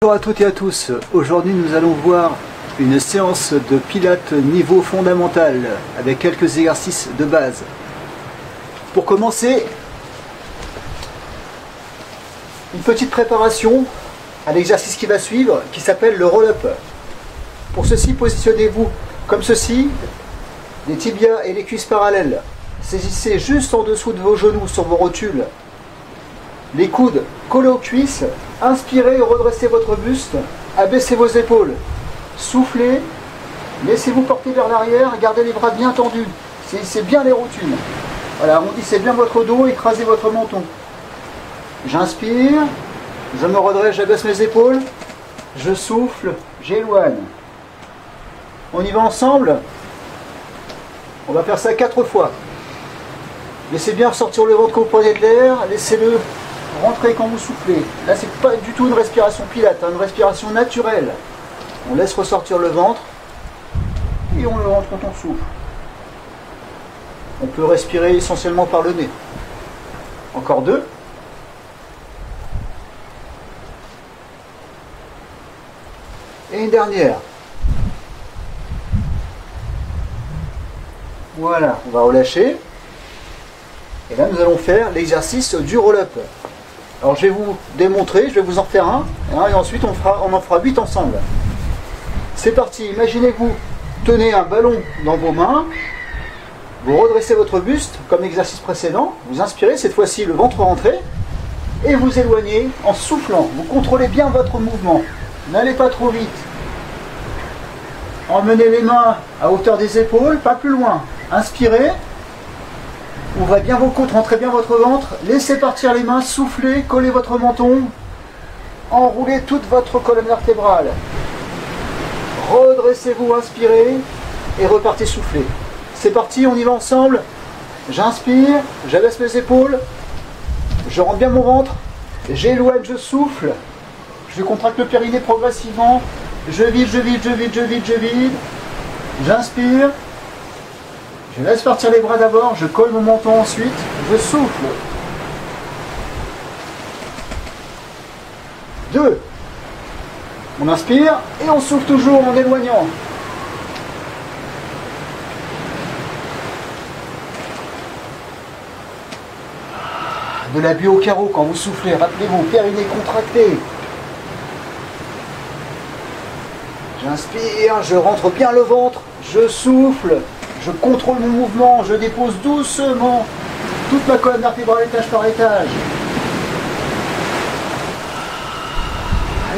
Bonjour à toutes et à tous, aujourd'hui nous allons voir une séance de pilates niveau fondamental avec quelques exercices de base. Pour commencer, une petite préparation à l'exercice qui va suivre qui s'appelle le roll-up. Pour ceci, positionnez-vous comme ceci, les tibias et les cuisses parallèles. Saisissez juste en dessous de vos genoux sur vos rotules, les coudes collés aux cuisses. Inspirez, redressez votre buste, abaissez vos épaules, soufflez, laissez-vous porter vers l'arrière, gardez les bras bien tendus, saisissez bien les rotules. Voilà, arrondissez bien votre dos, écrasez votre menton. J'inspire, je me redresse, j'abaisse mes épaules, je souffle, j'éloigne. On y va ensemble. On va faire ça 4 fois. Laissez bien ressortir le ventre quand vous prenez de l'air, laissez-le rentrer quand vous soufflez. Là, c'est pas du tout une respiration pilate, une respiration naturelle. On laisse ressortir le ventre et on le rentre quand on souffle. On peut respirer essentiellement par le nez. Encore 2. Et une dernière. Voilà, on va relâcher. Et là, nous allons faire l'exercice du roll-up. Alors, je vais vous démontrer, je vais vous en faire un, et ensuite on en fera 8 ensemble. C'est parti, imaginez-vous, tenez un ballon dans vos mains, vous redressez votre buste, comme l'exercice précédent, vous inspirez, cette fois-ci le ventre rentré, et vous éloignez en soufflant. Vous contrôlez bien votre mouvement, n'allez pas trop vite. Emmenez les mains à hauteur des épaules, pas plus loin. Inspirez. Ouvrez bien vos côtes, rentrez bien votre ventre, laissez partir les mains, soufflez, collez votre menton, enroulez toute votre colonne vertébrale. Redressez-vous, inspirez et repartez souffler. C'est parti, on y va ensemble. J'inspire, j'abaisse mes épaules, je rentre bien mon ventre, j'éloigne, je souffle, je contracte le périnée progressivement, je vide, je vide, je vide, je vide, je vide, j'inspire. Je laisse partir les bras d'abord, je colle mon menton ensuite, je souffle. 2. On inspire et on souffle toujours en éloignant. De l'appui au carreau quand vous soufflez, rappelez-vous, périnée contracté. J'inspire, je rentre bien le ventre, je souffle. Je contrôle mon mouvement, je dépose doucement toute ma colonne vertébrale étage par étage.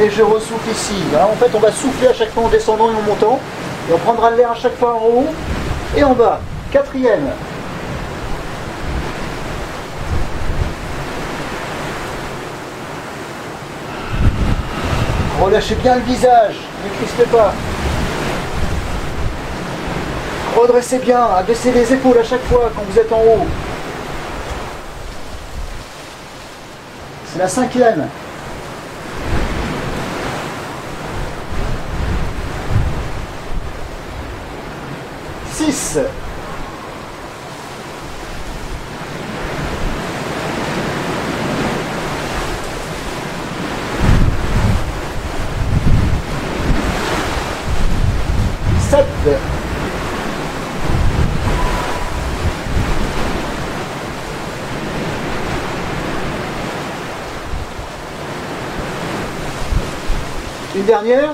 Et je ressouffle ici. Alors, en fait, on va souffler à chaque fois en descendant et en montant. Et on prendra l'air à chaque fois en haut et en bas. 4e. Relâchez bien le visage, ne crispez pas. Redressez bien, abaissez les épaules à chaque fois quand vous êtes en haut. C'est la 5e. 6. 7. 1 dernière.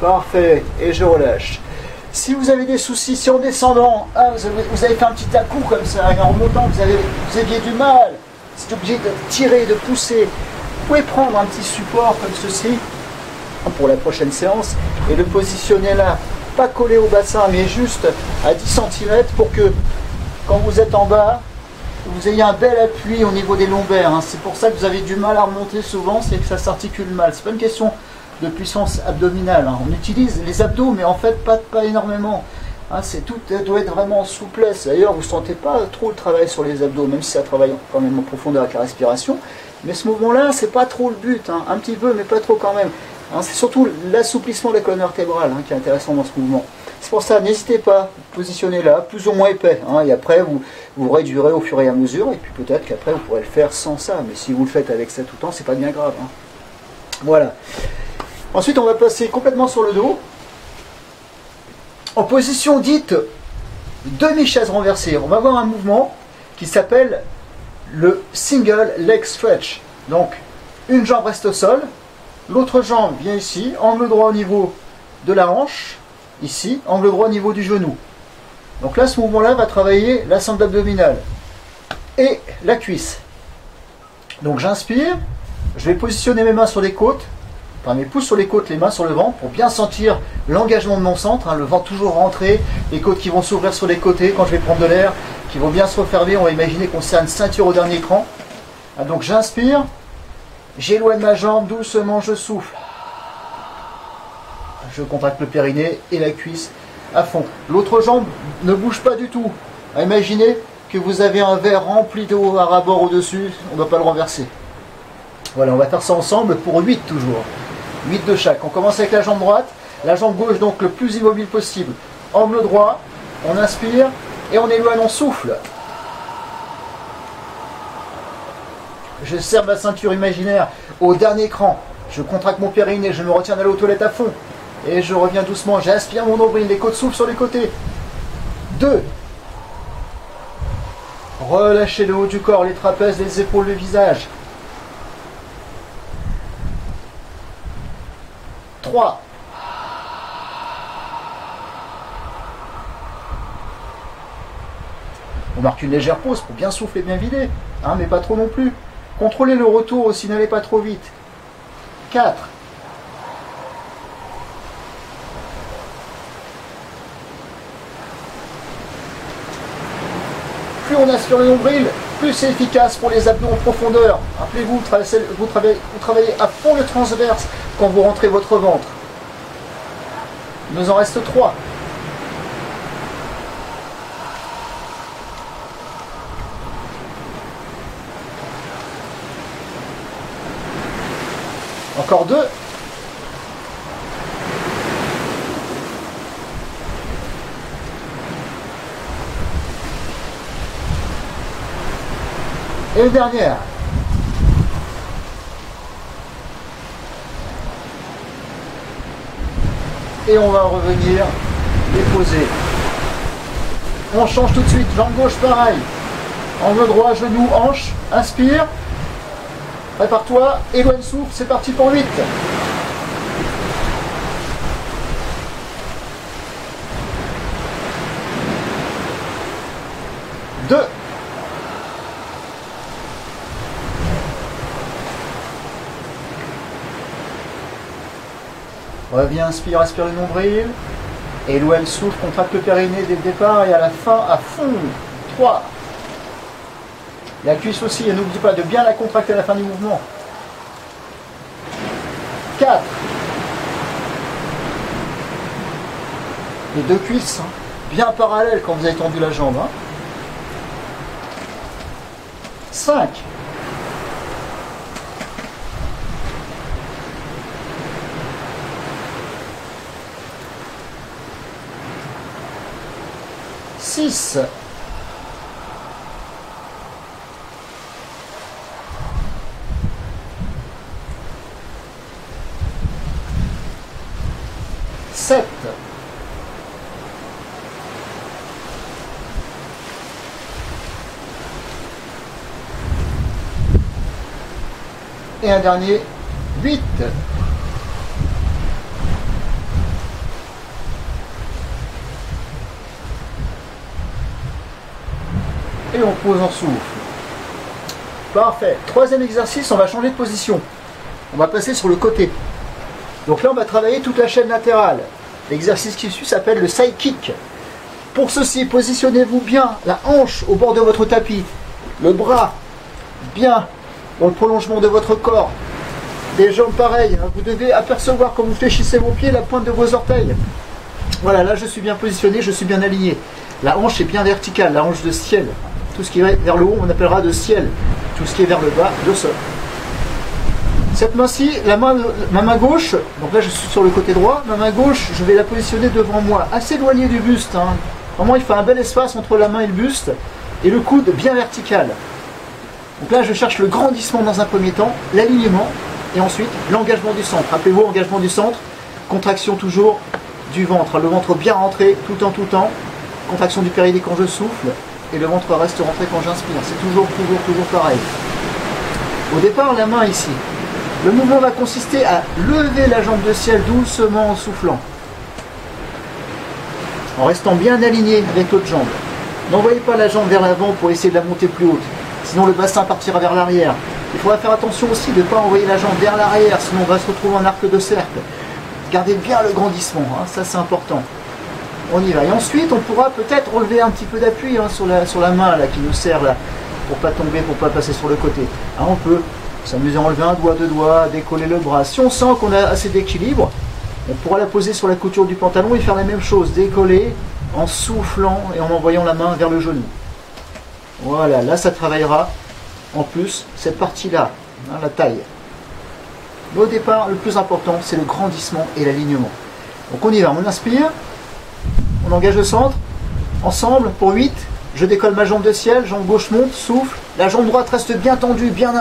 Parfait. Et je relâche. Si vous avez des soucis, si en descendant, vous avez fait un petit à-coup comme ça, et en remontant, vous aviez du mal, vous êtes obligé de tirer, de pousser, vous pouvez prendre un petit support comme ceci pour la prochaine séance et le positionner là. Pas collé au bassin, mais juste à 10 cm pour que quand vous êtes en bas, vous ayez un bel appui au niveau des lombaires. C'est pour ça que vous avez du mal à remonter souvent, c'est que ça s'articule mal. C'est pas une question de puissance abdominale. On utilise les abdos, mais en fait pas énormément. Tout doit être vraiment en souplesse. D'ailleurs, vous ne sentez pas trop le travail sur les abdos, même si ça travaille quand même en profondeur avec la respiration. Mais ce mouvement-là, c'est pas trop le but. Un petit peu, mais pas trop quand même. C'est surtout l'assouplissement de la colonne vertébrale qui est intéressant dans ce mouvement. C'est pour ça, n'hésitez pas, positionnez là, plus ou moins épais, hein, et après vous réduirez au fur et à mesure, et puis peut-être qu'après vous pourrez le faire sans ça, mais si vous le faites avec ça tout le temps, c'est pas bien grave. Hein. Voilà. Ensuite, on va passer complètement sur le dos, en position dite demi-chaise renversée. On va avoir un mouvement qui s'appelle le single leg stretch. Donc, une jambe reste au sol, l'autre jambe vient ici, angle droit au niveau de la hanche, ici, angle droit au niveau du genou. Donc là, ce mouvement-là va travailler la sangle abdominale et la cuisse. Donc j'inspire, je vais positionner mes mains sur les côtes, enfin mes pouces sur les côtes, les mains sur le ventre, pour bien sentir l'engagement de mon centre, hein, le ventre toujours rentré, les côtes qui vont s'ouvrir sur les côtés quand je vais prendre de l'air, qui vont bien se refermer. On va imaginer qu'on serre une ceinture au dernier cran. Ah, donc j'inspire, j'éloigne ma jambe, doucement je souffle. Je contracte le périnée et la cuisse à fond. L'autre jambe ne bouge pas du tout. Imaginez que vous avez un verre rempli d'eau à ras-bord au-dessus, on ne doit pas le renverser. Voilà, on va faire ça ensemble pour 8 toujours. 8 de chaque. On commence avec la jambe droite, la jambe gauche donc le plus immobile possible. Angle droit, on inspire et on éloigne, on souffle. Je serre ma ceinture imaginaire au dernier cran. Je contracte mon périnée, je me retiens d'aller aux toilettes à fond. Et je reviens doucement, j'inspire mon nombril, les côtes soufflent sur les côtés. 2. Relâchez le haut du corps, les trapèzes, les épaules, le visage. 3. On marque une légère pause pour bien souffler, bien vider, hein, mais pas trop non plus. Contrôlez le retour aussi, n'allez pas trop vite. 4. Plus on aspire le nombril, plus c'est efficace pour les abdos en profondeur. Rappelez-vous, vous travaillez à fond le transverse quand vous rentrez votre ventre. Il nous en reste 3. Encore 2. Et une dernière. Et on va revenir déposer. On change tout de suite. Jambe gauche pareil. Angle droit, genou, hanche. Inspire. Prépare-toi. Éloigne souffle. C'est parti pour 8. 2. 1. Reviens, inspire, aspire le nombril. Éloigne le souffle, contracte le périnée dès le départ et à la fin, à fond. 3. La cuisse aussi, et n'oublie pas de bien la contracter à la fin du mouvement. 4. Les deux cuisses, hein, bien parallèles quand vous avez tendu la jambe. Hein. 5. 6. 7. 1 dernier, 8. Et on pose en souffle. Parfait. 3e exercice, on va changer de position. On va passer sur le côté. Donc là, on va travailler toute la chaîne latérale. L'exercice qui suit s'appelle le side kick. Pour ceci, positionnez-vous bien la hanche au bord de votre tapis. Le bras bien dans le prolongement de votre corps. Les jambes pareilles. Vous devez apercevoir quand vous fléchissez vos pieds la pointe de vos orteils. Voilà, là je suis bien positionné, je suis bien aligné. La hanche est bien verticale, la hanche de ciel. Tout ce qui est vers le haut, on appellera de ciel. Tout ce qui est vers le bas, de sol. Cette main-ci, ma main gauche, donc là je suis sur le côté droit, ma main gauche, je vais la positionner devant moi, assez éloignée du buste. Hein. Vraiment, il faut un bel espace entre la main et le buste, et le coude bien vertical. Donc là, je cherche le grandissement dans un premier temps, l'alignement, et ensuite l'engagement du centre. Rappelez-vous, engagement du centre, contraction toujours du ventre, le ventre bien rentré tout le temps, contraction du périnée quand je souffle, et le ventre reste rentré quand j'inspire. C'est toujours pareil. Au départ, la main ici. Le mouvement va consister à lever la jambe de ciel doucement en soufflant, en restant bien aligné avec l'autre jambe. N'envoyez pas la jambe vers l'avant pour essayer de la monter plus haute, sinon le bassin partira vers l'arrière. Il faudra faire attention aussi de ne pas envoyer la jambe vers l'arrière, sinon on va se retrouver en arc de cercle. Gardez bien le grandissement, hein, ça c'est important. On y va. Et ensuite, on pourra peut-être relever un petit peu d'appui hein, sur la main là, qui nous sert là, pour pas tomber, pour pas passer sur le côté. Hein, on peut s'amuser à enlever un doigt, deux doigts, décoller le bras. Si on sent qu'on a assez d'équilibre, on pourra la poser sur la couture du pantalon et faire la même chose, décoller en soufflant et en envoyant la main vers le genou. Voilà, là ça travaillera en plus cette partie-là, hein, la taille. Mais au départ, le plus important, c'est le grandissement et l'alignement. Donc on y va, on inspire, on engage le centre, ensemble pour 8. Je décolle ma jambe de ciel, jambe gauche monte, souffle. La jambe droite reste bien tendue, bien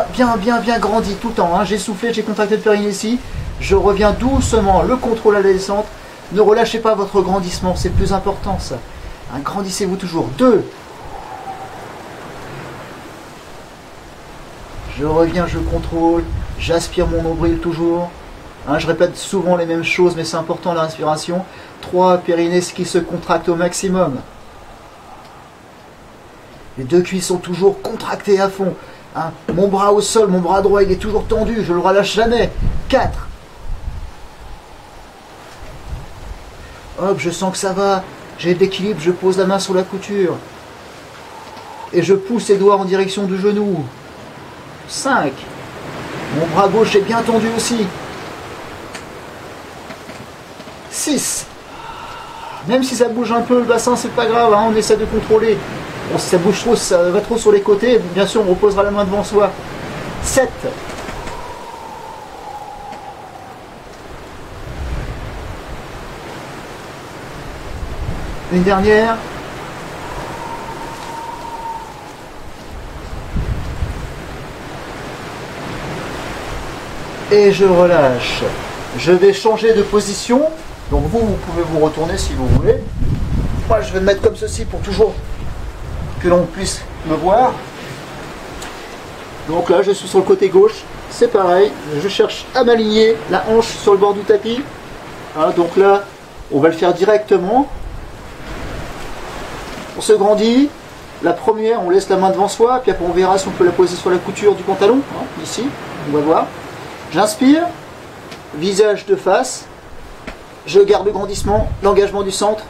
grandie tout le temps. Hein. J'ai soufflé, j'ai contracté le périnée ici. Je reviens doucement, le contrôle à la descente. Ne relâchez pas votre grandissement, c'est le plus important ça. Hein, grandissez-vous toujours. 2. Je reviens, je contrôle. J'aspire mon nombril toujours. Hein, je répète souvent les mêmes choses, mais c'est important la respiration. 3. Périnée qui se contracte au maximum. Les deux cuisses sont toujours contractées à fond. Hein. Mon bras au sol, mon bras droit, il est toujours tendu. Je ne le relâche jamais. 4. Hop, je sens que ça va. J'ai de l'équilibre, je pose la main sur la couture. Et je pousse les doigts en direction du genou. 5. Mon bras gauche est bien tendu aussi. 6. Même si ça bouge un peu le bassin, c'est pas grave, hein, on essaie de contrôler. Bon, si ça bouge trop, si ça va trop sur les côtés, bien sûr on reposera la main devant soi. 7. Une dernière. Et je relâche. Je vais changer de position. Donc vous pouvez vous retourner si vous voulez. Moi je vais me mettre comme ceci pour toujours que l'on puisse me voir. Donc là je suis sur le côté gauche, c'est pareil, je cherche à m'aligner la hanche sur le bord du tapis. Hein, donc là on va le faire directement. On se grandit. La première, on laisse la main devant soi, puis après on verra si on peut la poser sur la couture du pantalon, hein, ici, on va voir. J'inspire, visage de face, je garde le grandissement, l'engagement du centre,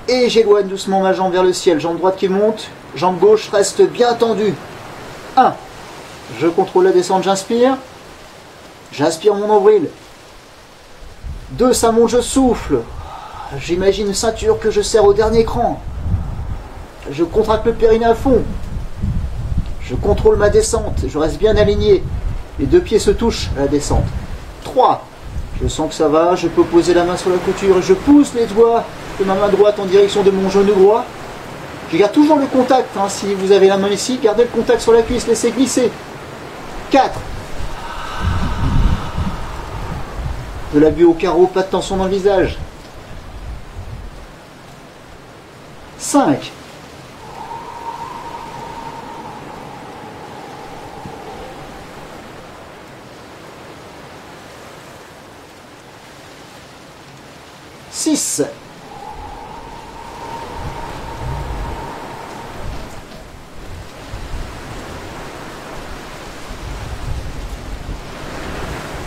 et j'éloigne doucement ma jambe vers le ciel. Jambe droite qui monte, jambe gauche reste bien tendue. 1. Je contrôle la descente, j'inspire mon nombril. 2. Ça monte, je souffle. J'imagine une ceinture que je serre au dernier cran. Je contracte le périnée à fond. Je contrôle ma descente, je reste bien aligné. Les deux pieds se touchent à la descente. 3. Je sens que ça va, je peux poser la main sur la couture et je pousse les doigts de ma main droite en direction de mon genou droit. Je garde toujours le contact, hein, si vous avez la main ici, gardez le contact sur la cuisse, laissez glisser. 4. De la buée au carreau, pas de tension dans le visage. 5. 6.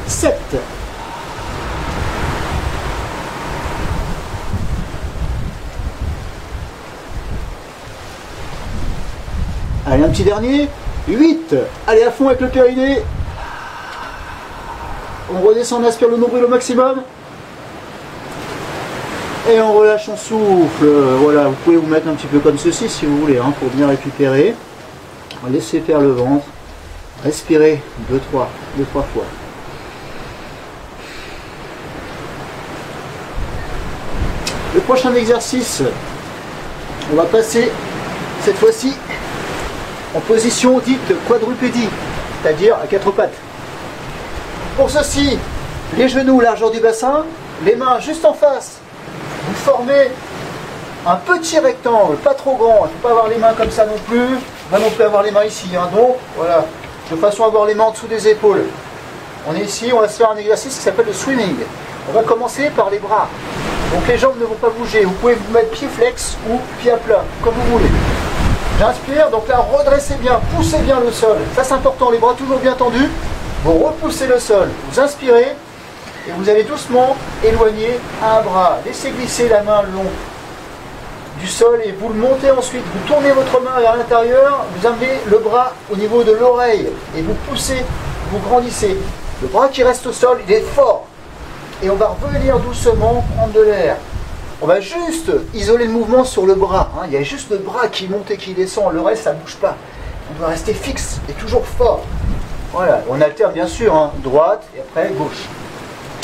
7. 'Allez, un petit dernier. 8. Allez à fond avec le périnée. On redescend, on aspire le nombril au maximum. Et on relâche, on souffle. Voilà, vous pouvez vous mettre un petit peu comme ceci si vous voulez, hein, pour bien récupérer. Laissez faire le ventre. Respirez 2-3 fois. Le prochain exercice, on va passer cette fois-ci en position dite quadrupédie, c'est-à-dire à quatre pattes. Pour ceci, les genoux largeur du bassin, les mains juste en face. Vous formez un petit rectangle, pas trop grand. Il ne faut pas avoir les mains comme ça non plus. On va non plus avoir les mains ici. Hein. Donc, voilà, de façon à avoir les mains en dessous des épaules. On est ici, on va se faire un exercice qui s'appelle le swimming. On va commencer par les bras. Donc les jambes ne vont pas bouger. Vous pouvez vous mettre pied flex ou pied à plat, comme vous voulez. J'inspire, donc là redressez bien, poussez bien le sol. Ça c'est important, les bras toujours bien tendus. Vous repoussez le sol, vous inspirez et vous allez doucement éloigner un bras. Laissez glisser la main le long du sol et vous le montez ensuite. Vous tournez votre main vers l'intérieur, vous amenez le bras au niveau de l'oreille et vous poussez, vous grandissez. Le bras qui reste au sol, il est fort. Et on va revenir doucement prendre de l'air. On va juste isoler le mouvement sur le bras. Hein. Il y a juste le bras qui monte et qui descend. Le reste, ça ne bouge pas. On doit rester fixe et toujours fort. Voilà, on alterne bien sûr. Hein. Droite et après gauche.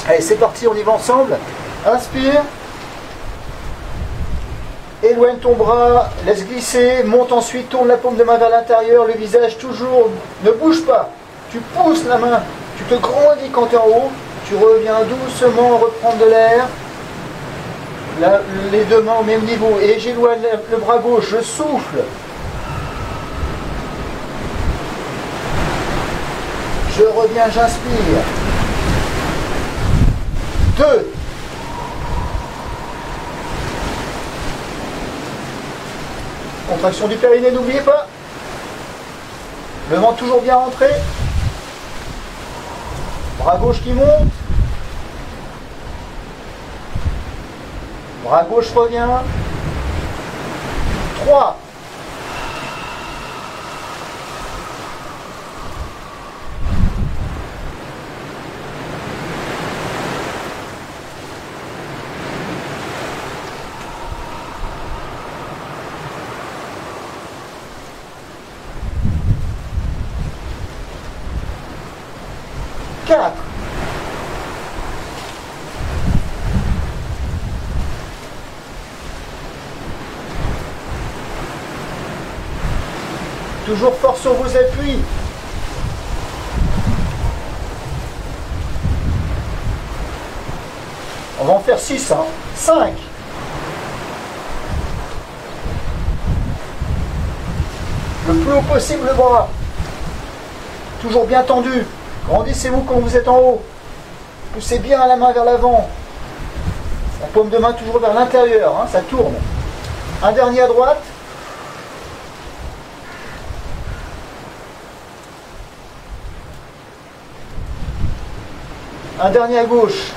Allez, c'est parti, on y va ensemble. Inspire. Éloigne ton bras, laisse glisser. Monte ensuite, tourne la paume de main vers l'intérieur. Le visage toujours, ne bouge pas. Tu pousses la main. Tu te grandis quand tu es en haut. Tu reviens doucement reprendre de l'air. Les deux mains au même niveau. Et j'éloigne le bras gauche. Je souffle. Je reviens, j'inspire. 2. Contraction du périnée, n'oubliez pas. Le ventre toujours bien rentré. Bras gauche qui monte. Bras gauche revient. 3. 4. Toujours fort sur vos appuis. On va en faire 6. 5. Le plus haut possible le bras. Toujours bien tendu. Grandissez-vous quand vous êtes en haut. Poussez bien la main vers l'avant. La paume de main toujours vers l'intérieur. Ça tourne. Un dernier à droite. Un dernier à gauche.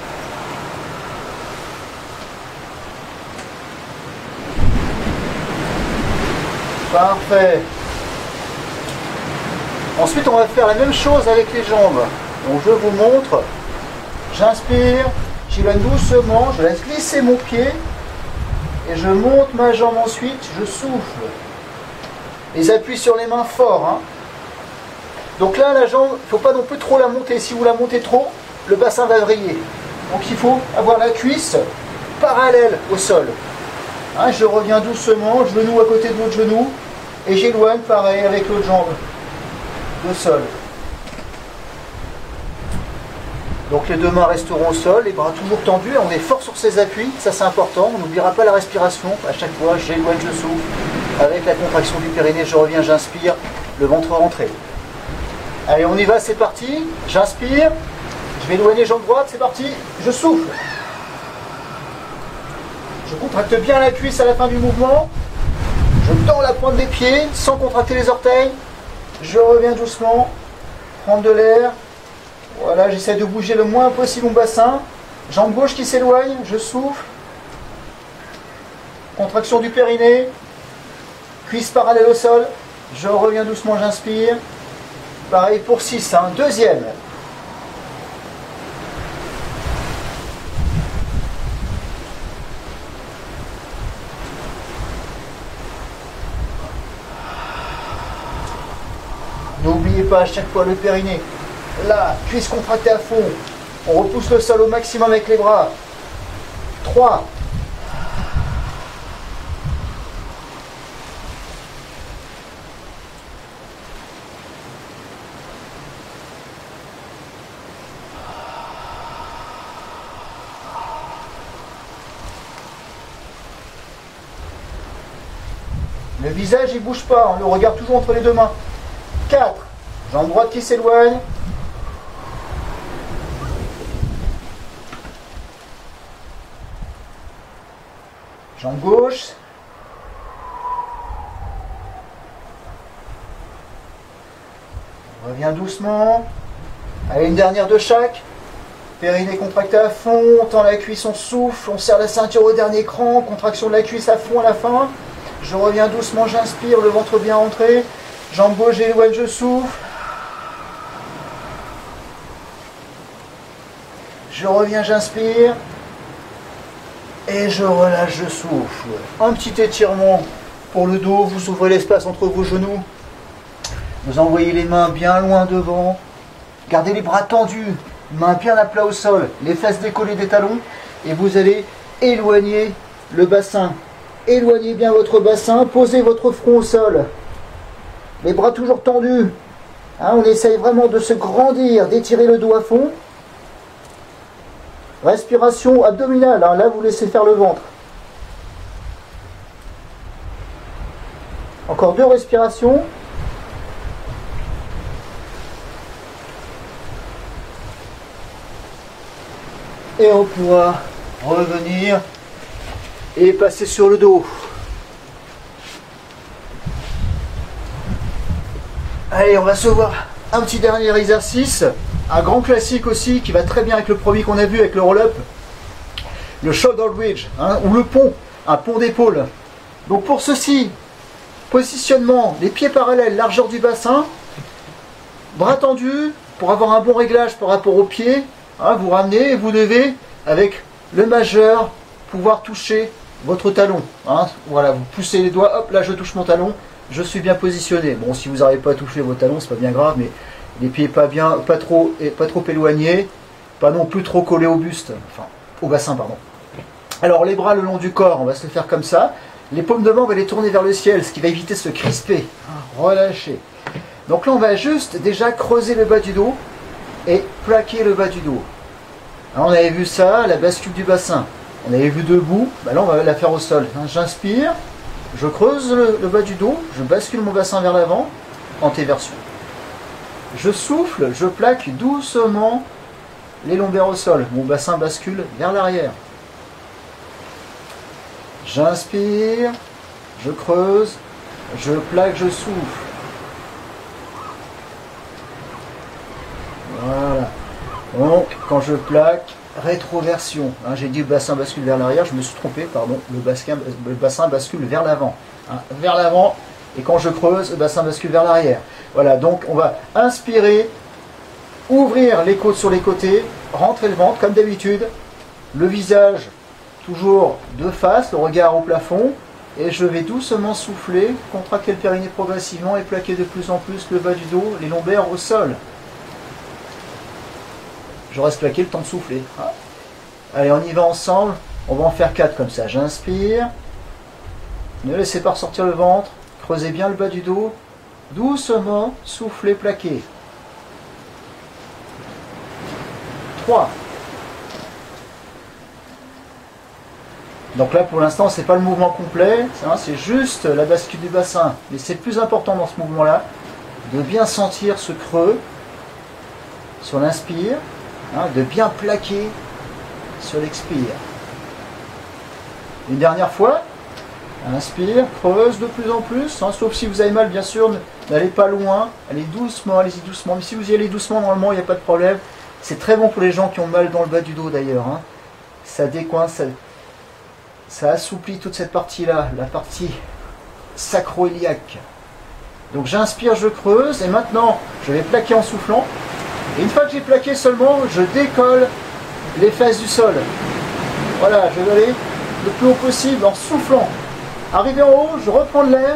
Parfait. Ensuite, on va faire la même chose avec les jambes. Donc, je vous montre. J'inspire, j'éloigne doucement, je laisse glisser mon pied et je monte ma jambe ensuite, je souffle. Les appuis sur les mains fort. Donc là, la jambe, il ne faut pas non plus trop la monter. Si vous la montez trop, le bassin va vriller. Donc il faut avoir la cuisse parallèle au sol. Je reviens doucement, genou à côté de l'autre genou et j'éloigne pareil avec l'autre jambe. Le sol. Donc les deux mains resteront au sol, les bras toujours tendus, on est fort sur ses appuis, ça c'est important, on n'oubliera pas la respiration, à chaque fois j'éloigne, je souffle, avec la contraction du périnée, je reviens, j'inspire, le ventre rentré. Allez, on y va, c'est parti, j'inspire, je vais éloigner jambe droite, c'est parti, je souffle. Je contracte bien la cuisse à la fin du mouvement, je tends la pointe des pieds sans contracter les orteils. Je reviens doucement, prendre de l'air. Voilà, j'essaie de bouger le moins possible mon bassin. Jambe gauche qui s'éloigne, je souffle. Contraction du périnée. Cuisse parallèle au sol. Je reviens doucement, j'inspire. Pareil pour 6. Deuxième. N'oubliez pas à chaque fois le périnée. Là, cuisse contractée à fond. On repousse le sol au maximum avec les bras. 3. Le visage il bouge pas, le regard toujours entre les deux mains. 4. Jambe droite qui s'éloigne. Jambe gauche. On revient doucement. Allez, une dernière de chaque. Périnée contracté à fond, on tend la cuisse, on souffle, on serre la ceinture au dernier cran, contraction de la cuisse à fond à la fin. Je reviens doucement, j'inspire, le ventre bien rentré. Jambe gauche, j'éloigne, je souffle. Je reviens, j'inspire. Et je relâche, je souffle. Un petit étirement pour le dos, vous ouvrez l'espace entre vos genoux. Vous envoyez les mains bien loin devant. Gardez les bras tendus, mains bien à plat au sol, les fesses décollées des talons. Et vous allez éloigner le bassin. Éloignez bien votre bassin, posez votre front au sol. Les bras toujours tendus. Hein, on essaye vraiment de se grandir, d'étirer le dos à fond. Respiration abdominale, hein, là vous laissez faire le ventre. Encore 2 respirations. Et on pourra revenir et passer sur le dos. Allez, on va se voir un petit dernier exercice. Un grand classique aussi qui va très bien avec le premier qu'on a vu avec le roll-up. Le shoulder bridge, hein, ou le pont, un pont d'épaule. Donc pour ceci, positionnement, les pieds parallèles, largeur du bassin, bras tendus pour avoir un bon réglage par rapport aux pieds. Hein, vous ramenez et vous devez, avec le majeur, pouvoir toucher votre talon. Hein. Voilà, vous poussez les doigts, hop, là je touche mon talon, je suis bien positionné. Bon, si vous n'arrivez pas à toucher vos talons, c'est pas bien grave, mais les pieds pas trop éloignés, pas non plus trop collés au buste, enfin, au bassin, pardon. Alors, les bras le long du corps, on va se le faire comme ça. Les paumes de main, on va les tourner vers le ciel, ce qui va éviter de se crisper. Hein, relâcher. Donc là, on va juste déjà creuser le bas du dos et plaquer le bas du dos. Alors, on avait vu ça, la bascule du bassin. On avait vu debout, ben là on va la faire au sol. Hein, j'inspire, je creuse le bas du dos, je bascule mon bassin vers l'avant, antéversion. Je souffle, je plaque doucement les lombaires au sol. Mon bassin bascule vers l'arrière. J'inspire, je creuse, je plaque, je souffle. Voilà. Donc, quand je plaque, rétroversion. Hein, j'ai dit le bassin bascule vers l'arrière, je me suis trompé, pardon. Le bassin bascule vers l'avant. Hein, vers l'avant, et quand je creuse, le bassin bascule vers l'arrière. Voilà, donc on va inspirer, ouvrir les côtes sur les côtés, rentrer le ventre comme d'habitude, le visage toujours de face, le regard au plafond, et je vais doucement souffler, contracter le périnée progressivement et plaquer de plus en plus le bas du dos, les lombaires au sol. Je reste plaqué le temps de souffler. Ah. Allez, on y va ensemble, on va en faire 4 comme ça. J'inspire, ne laissez pas ressortir le ventre, creusez bien le bas du dos, doucement, soufflez, plaquez. 3. Donc là, pour l'instant, c'est pas le mouvement complet, c'est juste la bascule du bassin. Mais c'est le plus important dans ce mouvement-là, de bien sentir ce creux sur l'inspire, hein, de bien plaquer sur l'expire. Une dernière fois, inspire, creuse de plus en plus, hein, sauf si vous avez mal, bien sûr, n'allez pas loin, allez doucement, allez-y doucement. Mais si vous y allez doucement, normalement, il n'y a pas de problème. C'est très bon pour les gens qui ont mal dans le bas du dos d'ailleurs. Hein. Ça décoince, ça assouplit toute cette partie-là, la partie sacro-iliaque. Donc j'inspire, je creuse, et maintenant, je vais plaquer en soufflant. Et une fois que j'ai plaqué seulement, je décolle les fesses du sol. Voilà, je vais aller le plus haut possible en soufflant. Arrivé en haut, je reprends de l'air,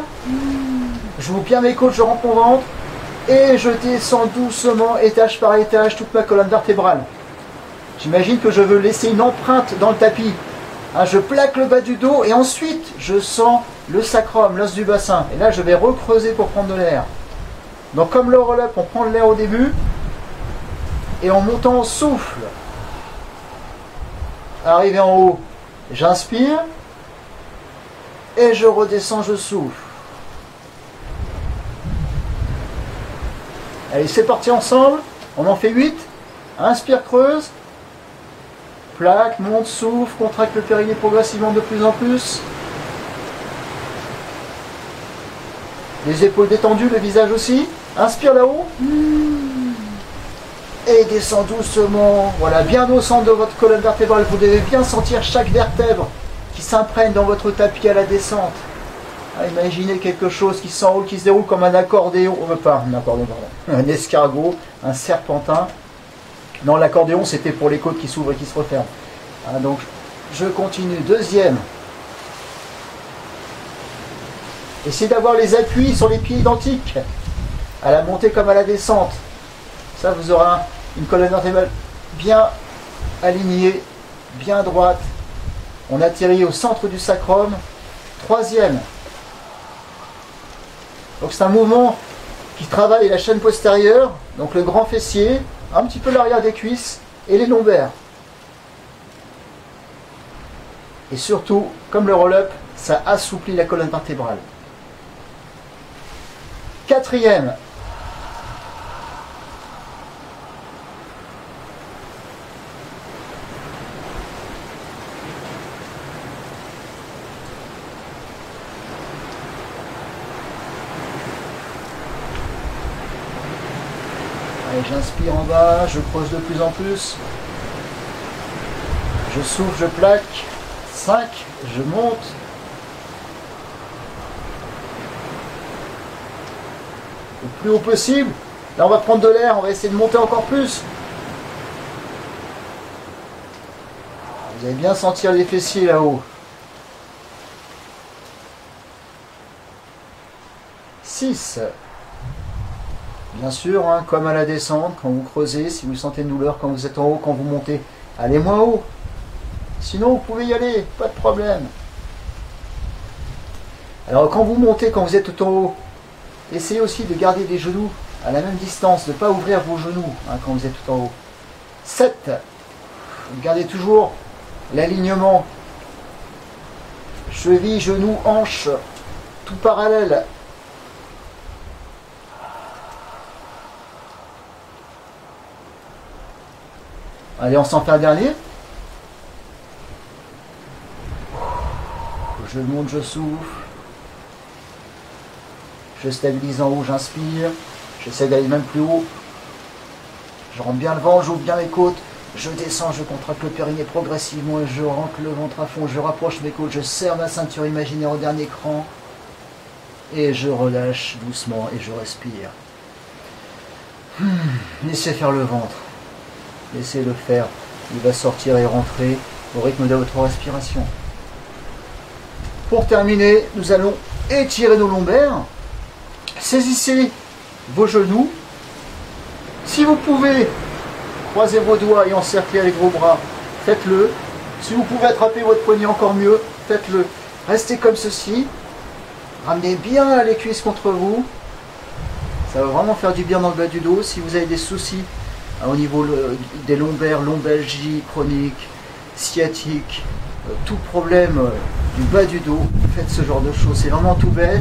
j'ouvre bien mes côtes, je rentre mon ventre, et je descends doucement, étage par étage, toute ma colonne vertébrale. J'imagine que je veux laisser une empreinte dans le tapis. Hein, je plaque le bas du dos, et ensuite, je sens le sacrum, l'os du bassin. Et là, je vais recreuser pour prendre de l'air. Donc comme le roll-up, on prend de l'air au début, et en montant, on souffle. Arrivé en haut, j'inspire, et je redescends, je souffle. Allez, c'est parti ensemble. On en fait 8. Inspire, creuse. Plaque, monte, souffle, contracte le périnée progressivement de plus en plus. Les épaules détendues, le visage aussi. Inspire là-haut. Et descend doucement. Voilà, bien au centre de votre colonne vertébrale. Vous devez bien sentir chaque vertèbre qui s'imprègne dans votre tapis à la descente. Ah, imaginez quelque chose qui s'enroule, qui se déroule comme un accordéon. Pas un accordéon, pardon. Un escargot, un serpentin. Non, l'accordéon, c'était pour les côtes qui s'ouvrent et qui se referment. Ah, donc, je continue. Deuxième. Essayez d'avoir les appuis sur les pieds identiques, à la montée comme à la descente. Ça, vous aurez une colonne vertébrale bien alignée, bien droite. On atterrit au centre du sacrum. Troisième. Donc c'est un mouvement qui travaille la chaîne postérieure, donc le grand fessier, un petit peu l'arrière des cuisses et les lombaires. Et surtout, comme le roll-up, ça assouplit la colonne vertébrale. Quatrième. Allez, j'inspire en bas, je creuse de plus en plus. Je souffle, je plaque. 5, je monte. Le plus haut possible. Là, on va prendre de l'air, on va essayer de monter encore plus. Vous allez bien sentir les fessiers là-haut. 6. Bien sûr, hein, comme à la descente, quand vous creusez, si vous sentez une douleur quand vous êtes en haut, quand vous montez, allez moins haut. Sinon, vous pouvez y aller, pas de problème. Alors, quand vous montez, quand vous êtes tout en haut, essayez aussi de garder les genoux à la même distance, de ne pas ouvrir vos genoux hein, quand vous êtes tout en haut. 7. Gardez toujours l'alignement. Cheville, genoux, hanches, tout parallèle. Allez, on s'en fait un dernier. Je monte, je souffle. Je stabilise en haut, j'inspire. J'essaie d'aller même plus haut. Je rentre bien le ventre, j'ouvre bien les côtes. Je descends, je contracte le périnée progressivement et je rentre le ventre à fond. Je rapproche mes côtes, je serre ma ceinture imaginaire au dernier cran. Et je relâche doucement et je respire. Laissez faire le ventre. Laissez le faire. Il va sortir et rentrer au rythme de votre respiration. Pour terminer, nous allons étirer nos lombaires. Saisissez vos genoux. Si vous pouvez, croisez vos doigts et encerclez avec vos bras, faites-le. Si vous pouvez attraper votre poignet, encore mieux, faites-le. Restez comme ceci. Ramenez bien les cuisses contre vous. Ça va vraiment faire du bien dans le bas du dos. Si vous avez des soucis au niveau des lombaires, lombalgie chronique, sciatique, tout problème du bas du dos, faites ce genre de choses. C'est vraiment tout bête.